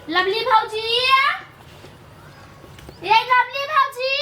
Lovely भौजी, ये lovely भौजी,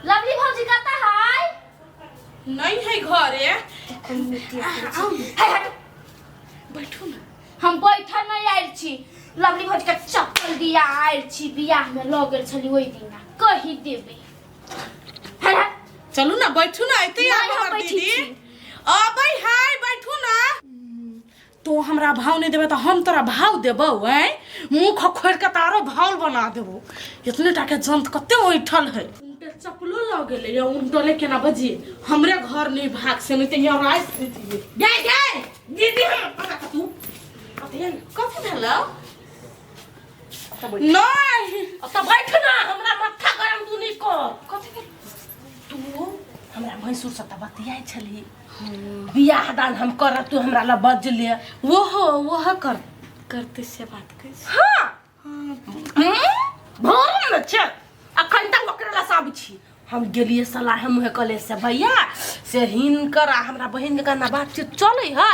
लवली भौजी कता है? नहीं है घरे। बैठू ना। हम बैठल नहीं आयल छी। लवली भौजी का चप्पल दिया आयल छी, बियाह में ल गेल छली ओइ दिन कहि देबे। चलू ना, बैठू ना। एते हमर दीदी अबै हाय, बैठू ना। तो हमरा भाव नहीं देबे तो हम तोरा भाव देबो। हैं मुंह खखोर के तारो भाव बना देबो। इतने टाके जंत कते ओइठल है। उनटे चप्पलो ल गेले या उनटले केना बजी हमरे घर नहीं भाग से नहीं त यहाँ रात दीदी गए गए दीदी पता तू कथि भेलो नहीं त बैठ ना। हमरा माथा गरम तू नहीं कर। कथि तू हमरा मैसूर से त बतियाई छली बियाह दान हम कर, तू हमरा ला बज ले। वो करते से बात कर। हां भोर में छ अखन तक ओकरा ला सब छी। हम गेलिए सलाह मुहे कले से भैया से हिनकर हमरा बहिन के ना बातचीत चले है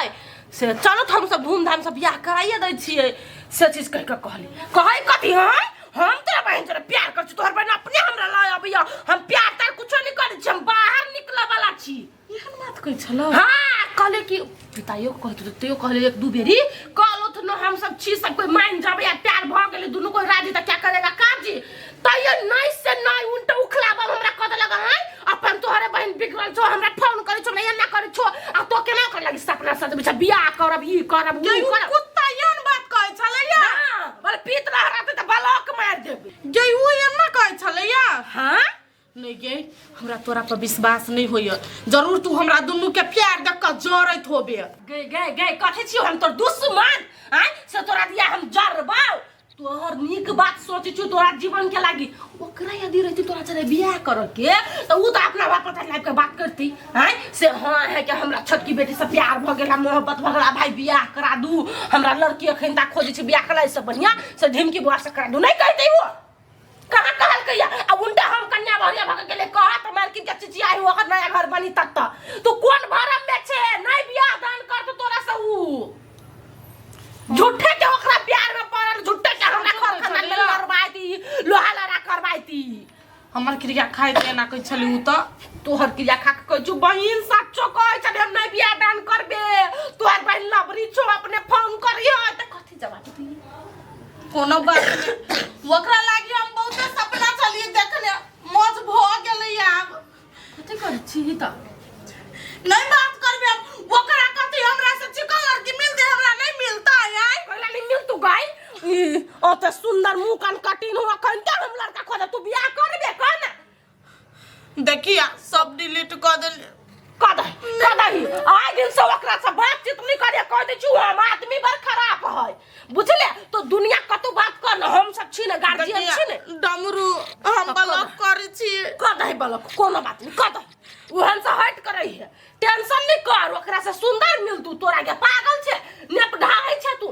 से चलो हम सब धूमधाम से बियाह कराइए दै छिए। से चीज कह के कहै कथि है हम तेरा बहन से प्यार कर छी, तोहर बहन अपने हमरा ला अबिया। हम प्यार तार कुछो नहीं करै छी, हम बाहर निकला वाला छी। एहन बात कह छलो। हां कहले कि पितायो कहत तयो कहले एक दू बेरी कहलो त न हम सब छी, सब कोई मान जाबे या प्यार भ गेले दुनु कोई राजी त क्या करेगा काजी। तयो नहीं से नहीं उल्टा उखलाबा हमरा कद लगा है अपन तोहरे बहन बिगड़ल छो, हमरा फोन करे छो नहीं ना करे छो आ तो केना कर लगी सपना से बिचा बियाह करब ई करब ऊ करब। कुत्ता यान बात कह छलैया। हां बोले पीत रह रहते त ब्लॉक मार देबे। गई ऊ एना कह छलैया। हां नहीं गे हमरा तोरा पर विश्वास नहीं होय। जरूर तू हमरा दुनु के प्यार देख के जरत होबे। गे गे गे कथि छी हम तोर दुश्मन हैं से तोरा दिया हम जरबाऊ। तोहर नीक बात सोची छु तोरा जीवन के लागी। ओकरा यदि रहती तोरा चले बियाह कर के त ऊ त अपना बाप पता लाइफ के बात करती हैं से हां है कि हमरा छोटकी बेटी से प्यार भ गेला, मोहब्बत भ गेला, भाई बियाह करा दू, हमरा लड़की अखन ता खोजे छी बियाह कलाई से बढ़िया से ढिमकी बुआ से करा दू। नहीं कहते वो कहां कहल कहिया अब उल्टा हम कन्या भरिया भग गेले कहत मालकिन के चिची आई ओकर नया घर बनी तक तू कोन भरम में छे नहीं बियाह दान कर तो तोरा से ऊ झूठे के ओकरा प्यार में पड़ल, झूठे के हमरा घर खाना में लड़बाईती लोहा लड़ा करबाईती। हमर क्रिया खाइ दे ना कह छली ऊ त तोहर क्रिया खा के कह छु बहिन सच्चो कह छली हम नहीं बियाह दान करबे। तोहर बहिन लबरी छो अपने फोन करियो त कथि जवाब दी कोनो बात नहीं। ओकरा लागी हम बहुत सपना चलिए देखले मौज भ गेलै। अब कथि कर छी त नहीं बात करबे। ओकरा कथि हमरा से चिकन लड़की मिल दे हमरा नहीं मिलता है। हमरा नहीं मिल तू गई ओ त सुंदर मुंह कान कटिन हुआ कन त हम लड़का खोज तू बियाह करबे कन। देखिया सब डिलीट कर दे कदही आइ दिन से ओकरा से बातचीत नहीं करे कह दे छु हम आदमी बड़ खराब है बुझले। तो दुनिया कतो बात कर हम सब छी ने गार्जियन छी ने डमरू हम ब्लॉक करै छी कदही ब्लॉक कोनो बात नहीं कदही ओहन से हट करई है। टेंशन नहीं कर ओकरा से सुंदर मिल तू तोरा के पागल छे नेप ढाई छे तू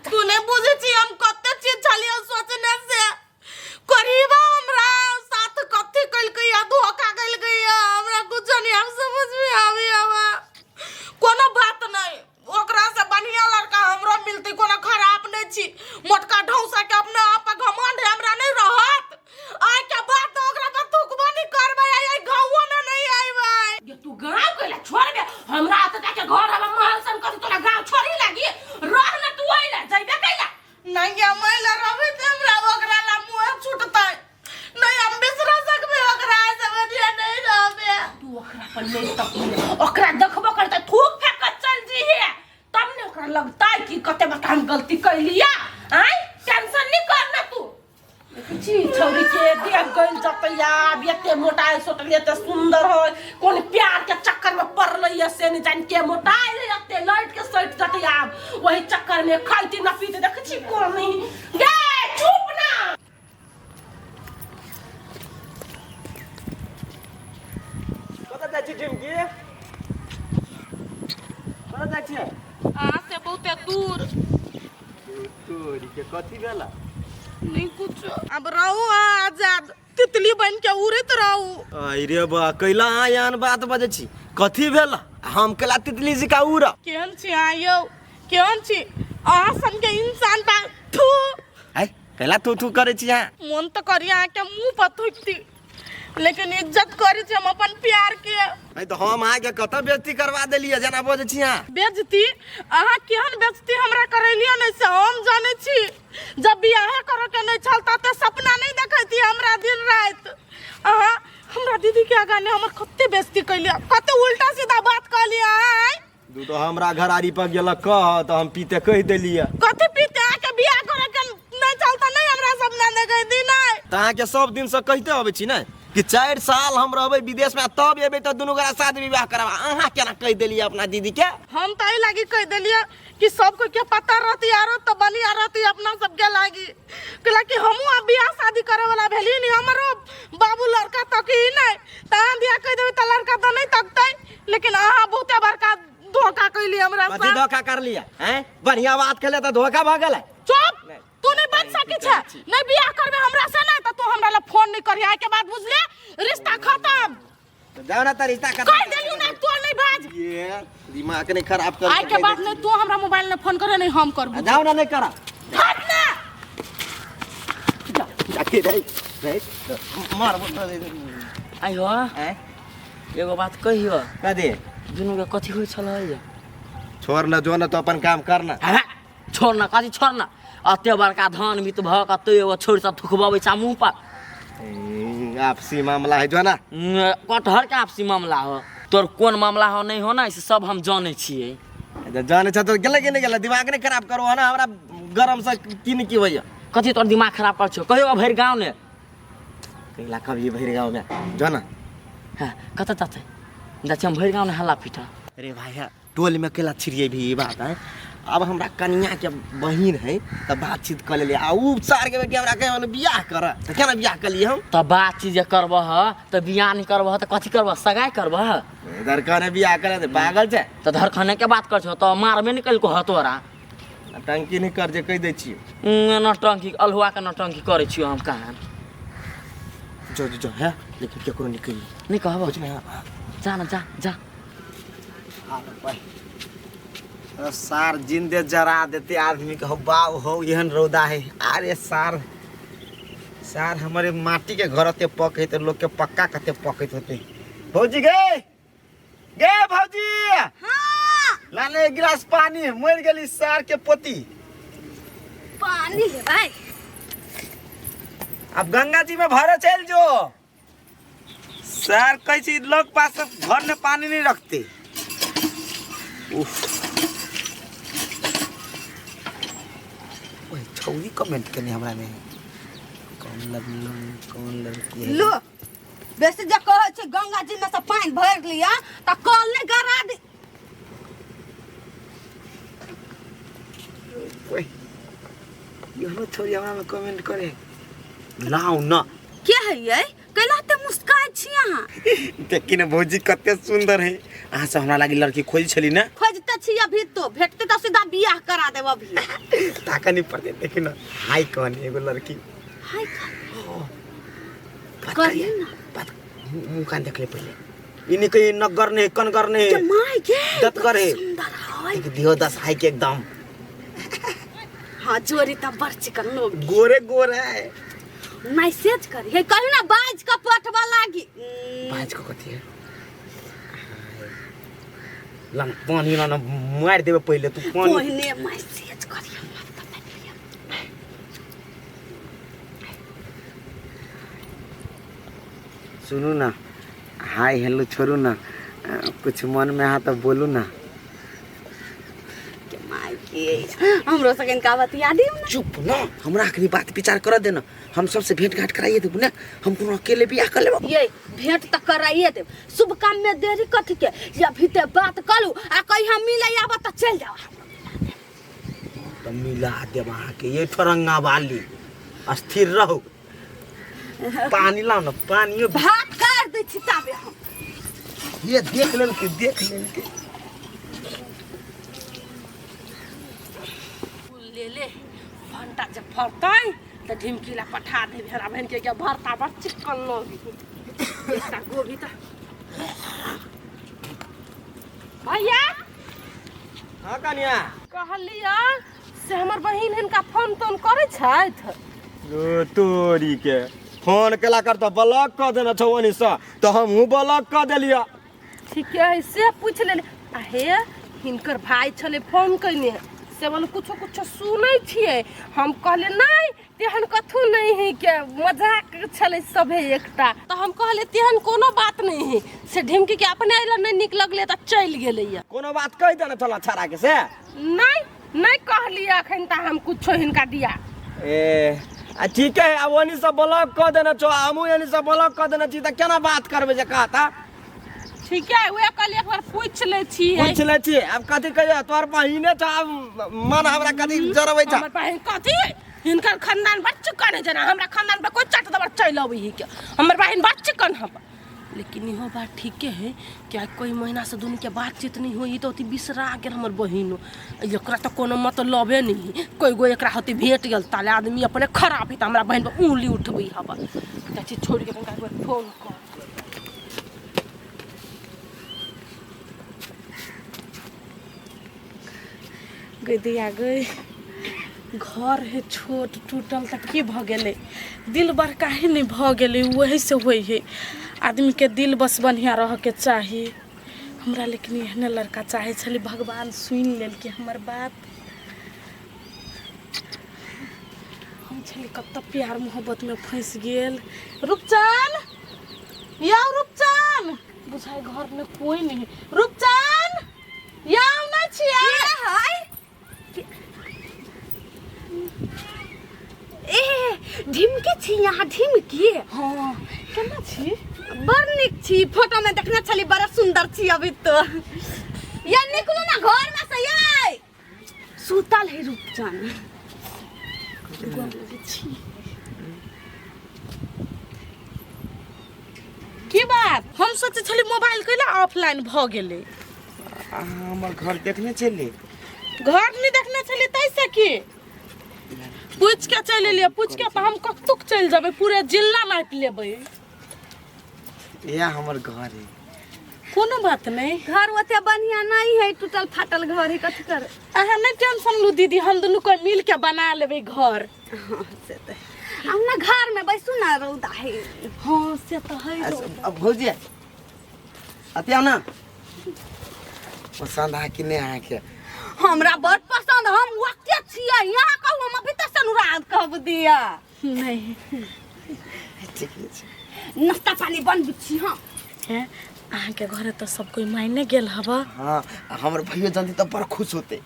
तू नहीं बुझे छी हम कते चीज छलिए सोचने से करीबा हमरा साथ कथि कइल के या धोखा कइल के या हमरा कुछ नहीं हम समझ में आवे आवा कोनो बात नहीं। ओकरा से बढ़िया लड़का हमरो मिलते कोनो खराब नहीं छी। मोटका ढौसा के अपने आप पे घमंड हमरा नहीं रहत आय के बात तो ओकरा पर थुकबा नहीं करबे आय गांव में नहीं आइबे। ये तू गांव केला छोड़ दे हमरा त के घर हम महल सन कथि तोरा गांव छोड़ी लागी रह न तू आइला जाइबे कैला नहीं या महिला रहे त हमरा ओकरा ला मुंह छूटतै नहीं हम बिसरा सकबे ओकरा से बढ़िया नहीं रहबे। तू ओकरा पर नहीं तक ओकरा देखबो करते थूक फेंक चल जी है तब ने ओकरा लगता है कि कते बता हम गलती कर लिया। हैं टेंशन नहीं करना तू छी छौरी के देख गइल जतैया बेटे मोटाई सोटलिए त सुंदर हो कोन प्यार के चक्कर में पड़ल है से नहीं जान के मोटाई रहते लाइट के सट जतैया वही चक्कर में खाइती न पीते देख छी कोन नहीं गे चुप ना। कता जाइ छी ढिमकी कता जाइ छी आ से बहुत दूर तोरी के कथि भेला नहीं कुछ अब रहू आजाद तितली बन के उड़त रहू। अरे बा कैला यान बात बजे छी कथि भेला हम केला तितली जी का उड़ा केहन छी आयो केहन छी अहाँ सन के इंसान बा थू आई कैला तू करे छी यहाँ मन तो करिया के मुंह पर थुकती लेकिन इज्जत करी छी हम अपन प्यार के नहीं तो हम आके कत बेइज्जती करवा देलिए जना बोझ छी यहाँ बेइज्जती अहाँ केहन बेइज्जती हमरा करैलिया नहीं से हम जाने छी जब बियाह करो के नहीं चलता त सपना नहीं देखैती हमरा दिन रात अहाँ हमरा दीदी के आगा ने हमर कते बेइज्जती कैलिया कते उल्टा सीधा बात कहलिया आय तू तो हमरा घरारी पर गेल कह तो हम पीते कह देलिए कते पीते आके बियाह करे के नहीं चलता नहीं हमरा सपना देखैती नहीं तहाँ के सब दिन से कहते आबे छी ना कि 4 साल हम रहबे विदेश में तब एबे तो दुनू गोरा शादी विवाह करबा अहाँ केना कह देलिए अपना दीदी के हम तो लगी कह दिलिए कि सब कोई के पता रहती यारो तो बलिया रहती अपना सबके लागी कला कि हमहू अब बियाह शादी करे वाला भेली नहीं हमरो बाबू लड़का तक ही नहीं तहां बियाह कह देबे त लड़का तो नहीं तकतै लेकिन अहाँ बहुते बड़का धोखा कैली हमरा कथि धोखा कर लिया हैं बढ़िया बात कहले त धोखा भ गेलै चुप तू नहीं बन सकी छ नहीं बियाह करबे हमरा से नहीं त तू हमरा ला फोन नहीं करी आय के बाद बुझले रिश्ता खत्म तो जाओ ना त रिश्ता कर कह देलियो ना तू नहीं भाज ये दिमाग नहीं खराब कर आय के बाद नहीं तू हमरा मोबाइल में फोन करे नहीं हम करबो जाओ ना नहीं करा भाग ना जाके रे मार आई हो हैं एगो बात कहियो कदे दुनू के कथी होय छल है छोड़ ना जो ना तो अपन काम करना छोड़ ना कथी छोड़ ना अते बड़का धान मित भ क तो एगो छोड़ सा थुकबाबै छ मुंह पर आपसी मामला है जो ना कटहर के आपसी मामला हो तोर कोन मामला हो नहीं हो ना इसे सब हम जाने छिए जाने छ तो गेले कि नहीं गेले दिमाग नहीं खराब करो है ना हमरा गरम से किन की होइया कथी तोर दिमाग खराब कर छो कहियो भर गांव ने कैला कभी भर गांव में जो ना हां कत जाते जाते हम भर गांव ने हल्ला पीटा अरे भाई टोल में केला छिड़िए भी ये बात है अब हमरा कन्या के बहिन है त बातचीत कर ले आ उ सार के बेटी हमरा कहे बियाह कर त केना बियाह कर लिए हम त बातचीत जे करबह त बियाह नहीं करबह त कथी करबह सगाई करबह इधर कने बियाह करे त पागल छे त धरखने के बात कर छो त मारबे निकल को हतोरा टंकी नहीं कर जे कह दे छी नटंकी अलहुआ के नटंकी करे छियो हम कहां जो है लेकिन केकरो निकल नहीं कहबो कुछ नहीं जा ना जा जा सार जिंदे जरा देते आदमी के हो बाव हो एहन रौदा है अरे सार सार हमारे माटी के घर ते पके तो लोग के पक्का कते पकत होते भौजी गे भौजी हां लाने एक गिलास पानी मर गेली सार के पोती पानी ले भाई अब गंगा जी में भरे चल जो सार कैसी लोग पास घर में पानी नहीं रखते उफ छौरी कमेंट करने हमरा में कौन लड़की है लो बेसी जे कहे छै गंगा जी में से पानी भर लिया त कल ने गरा दे ओए यहो छौरी हमरा में कमेंट करे लाओ ना के है ये कैला ते मुस्काय छी अहाँ देखिन भौजी कते सुंदर है अहाँ से हमरा लागी लड़की खोज छली ना खोजते छी अभी तो भेटते त सीधा बियाह करा देब अभी ताका नहीं पड़ते देखिन हाय कौन एगो लड़की हाय बात कर करिए ना बात मुंह कान देख ले पहले इने कोई नगर नहीं कनगर नहीं के माय गे दत करे सुंदर है दियो 10 हाय के एकदम हां जोरी त बड़ चिकन लोग गोरे गोरे है मैसेज करी हे कहू ना बाज का पठवा लागी बाज को कथी है लन पानी ना मार देबे पहले तू पानी पहिने मैसेज करी सुनू ना हाय हेलो छोड़ू ना कुछ मन में आ तो बोलू ना के माय के हमरो सगन का बतिया दी ना चुप ना हमरा आखिरी बात विचार कर देना हम सबसे भेंट घाट कराइए देबू ना हम कोनो अकेले बियाह कर लेबो ये भेंट त कराइए देब शुभ काम में देरी कथी के या भीते बात करू आ कहीं हम मिले आबा त चल जाओ तो मिला देब अहाँ के ये ठरंगा वाली स्थिर रहो पानी लाओ ना पानी भात कर दे छी ताबे हम ये देख लेल के ले ले घंटा जब फरतै त ढिमकीला पठा दे भेरा बहन के क्या भरता बड़ चिकन लोग एकटा गोभी त भैया हाँ कनिया कहलिया से हमर बहिन हिनका फोन तोन करै छथि। तोरी के फोन केला कर तो ब्लॉक कर देना छौ ओनी से तो हमहू ब्लॉक कर देलिया। ठीक है से पूछ ले आहे हिनकर भाई छले फोन कइने से बोल कुछो कुछो सुनै छियै। हम कहले नहीं तेहन कथु नहीं है के मजाक छले सबे एकटा। तो हम कहले तेहन कोनो बात नहीं है से ढिमकी के अपने आइला नहीं निक लगले त चल गेलैया। कोनो बात कह देना छला छाड़ा के से नहीं कहलिया अखन त हम कुछो हिनका दिया। ए ठीक है अब ओनी से ब्लॉक कर देना छौ हमहू एनी से ब्लॉक कर देना छी त केना बात करबे जे कहता। ठीक है वे कल एक बार पूछ ले छी अब कथी कहियो तोर बहिने छ मन हमरा कथी जरबै छ। हमर बहिन कथी हिनकर खानदान बच्चे कने जना हमरा खानदान पे कोई चट दबर चल आबै ही के हमर बहिन बच्चे कन हम। लेकिन इहो बात ठीक है कि कोई महीना से दुनू के बातचीत नहीं होई तो अति बिसरा गेल हमर बहिनो। एकरा त कोनो मतलबे नहीं कोई गो एकरा होती भेट गेल ताले आदमी अपने खराब है त हमरा बहिन पे उंगली उठबै हबा त छोड़ के कनका फोन कर। गदिया गई घर है छोट टूटल त की भ गेलै दिल बड़का ही नहीं भ गेलै वही से होई है। आदमी के दिल बस बढ़िया रह के चाहिए हमरा। लेकिन एहने लड़का चाहे छली भगवान सुन लेल कि हमर बात। हम छली कत प्यार मोहब्बत में फंस गेल। रूपचान याओ रूपचान बुझाई घर में कोई नहीं। रूपचान याओ ना छिया हाय ढिमकी छी यहाँ ढिमकी। हाँ केना छी बड़ निक छी फोटो में देखने छली बड़ा सुंदर छी अभी तो। या निकलो ना घर में से ये सुतल है रूपचान। की बात हम सोचे छली मोबाइल कैला ऑफलाइन भ गेले। हमर घर देखने चली घर नहीं देखने छली तैसे की पूछ के चल लिया पूछ के हम कतुक चल जाबे पूरे जिला नाप लेबे। या हमर घर है कोनो बात नहीं घर ओते बढ़िया नहीं है टूटल फाटल घर है कथी कर। अहाँ नहीं टेंशन लू दीदी हम दोनों को मिल के बना लेबे घर। से तो हमना घर में बैसू ना रौदा है। हां से तो है अब भौजी अतिया ना पसंद है कि नहीं है के हमरा बड़ पसंद हम वक्ते छिया यहाँ कहू हम अभी तक अनुराग कहब दिया नहीं ठीक है नाश्ता पानी बन बिछी। हां हैं अहाँ के घर तो सब कोई मायने गेल हबा। हां हमर भैया जानती तो बड़ खुश होते।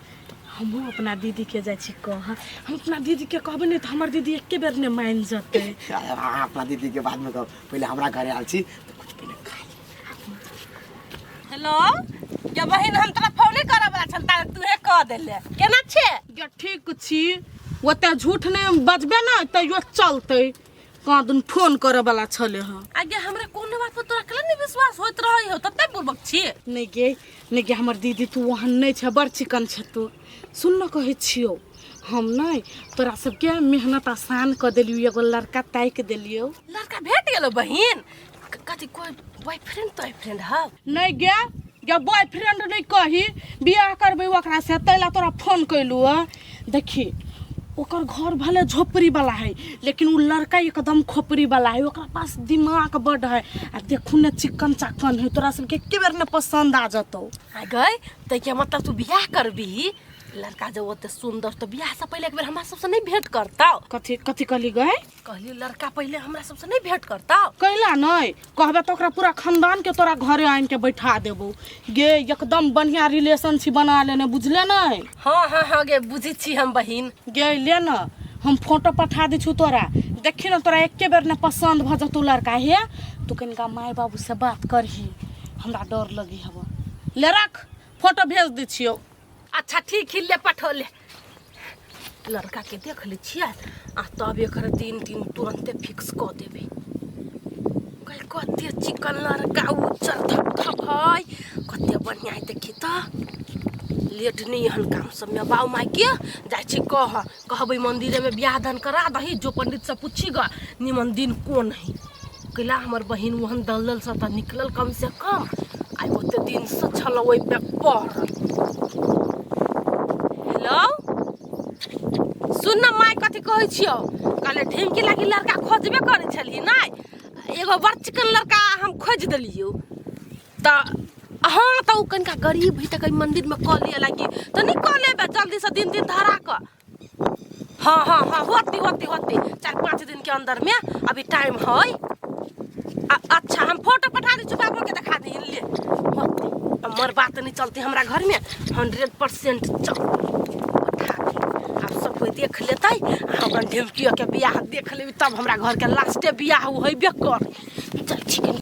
हम अपना दीदी के जाय छी कह हम अपना दीदी के कहबे नहीं तो हमर दीदी एके बेर ने मान जते। अपना दीदी के बाद में कहो पहले हमरा घरे आल छी तो कुछ पहले खा। हेलो क्या बहिन हम तोरा फोन करब वाला छलता तूहे कह देले केना छे गे ठीक छी ओते झूठ नहीं बजबे ना तइयो चलते कादन फोन करे वाला छले ह। आगे हमरा कोनो बात पर तोरा कले नहीं विश्वास होत रहई हो तते पूर्वक छी। नहीं गे हमर दीदी तू वहां नहीं छ बड़ चिकन छ तू सुन न कहै छियो हम नहीं तोरा सबके मेहनत आसान क देलियो एगो लड़का ताई के देलियो। लड़का भेट गेलो बहिन कथि कोई बॉयफ्रेंड है नहीं गे बॉयफ्रेंड नहीं कही बियाह करबे ओकरा से तैला तोरा फोन कैलू। देखी ओकर घर भले झोपड़ी वाला है लेकिन वो लड़का एकदम खोपड़ी वाला है ओकरा पास दिमाग बड़ है आ देखू ने चिकन चाकन है तोरा सबके एके बेर ने पसंद आ जतो। आ गई त के मतलब तू बियाह करबी लड़का जब ओते सुंदर तो बियाह से पहले एक बेर हमरा सबसे नहीं भेंट करता। कथि कहली गए कहली लड़का पहले हमरा सबसे नहीं भेंट करता कैला नहीं कहबे तो ओकरा पूरा खानदान के तोरा घरे आइन के बैठा देबो गे एकदम बढ़िया रिलेशनशिप बना लेने बुझले नहीं। हां गे बुझी छी हम बहिन गे ले न हम फोटो पठा दी छु तोरा देखी न तोरा एके बेर ने पसंद भ जतो लड़का है तू कनिका माय बाबू से बात करही हमरा डर लगी हबो। ले रख फोटो भेज दी छियो। अच्छा ठीक ही ले पठोले लड़का के देख ले छिया आ तब एकर दिन तुरंते फिक्स क देबे। कल कते चिकन लड़का उचर थप है कते बढ़िया है देखी त लेट नहीं हन काम सब में बाऊ माई के जाय छी कहबे मंदिर में बियाह दान करा दही जो पंडित से पूछी ग निमन दिन कोन है कला हमर बहिन वहन दलदल से त निकलल कम से कम आई ओते दिन से छल ओइ पे पर हेलो सुन न माय कथी कहै छियौ कहले ढेमकी लागी लड़का खोजबे करै छलिए नै एगो बड़ चिकन लड़का हम खोज देलियो त हाँ त उ कनका गरीब भी त मंदिर में कॉल लिया लागी त नहीं कॉल लेबे जल्दी से दिन धरा क हाँ होती 4-5 दिन के अंदर में अभी टाइम है अच्छा हम फोटो पठा दी बाबू के दिखा दी ले होती हमर बात नहीं चलती हमरा घर में 100% चल आप सब कोई देख लेते अपन ढेमकिया के बियाह देख लेबी तब हमरा घर के लास्टे बियाह होइबे कर चल ठीक है।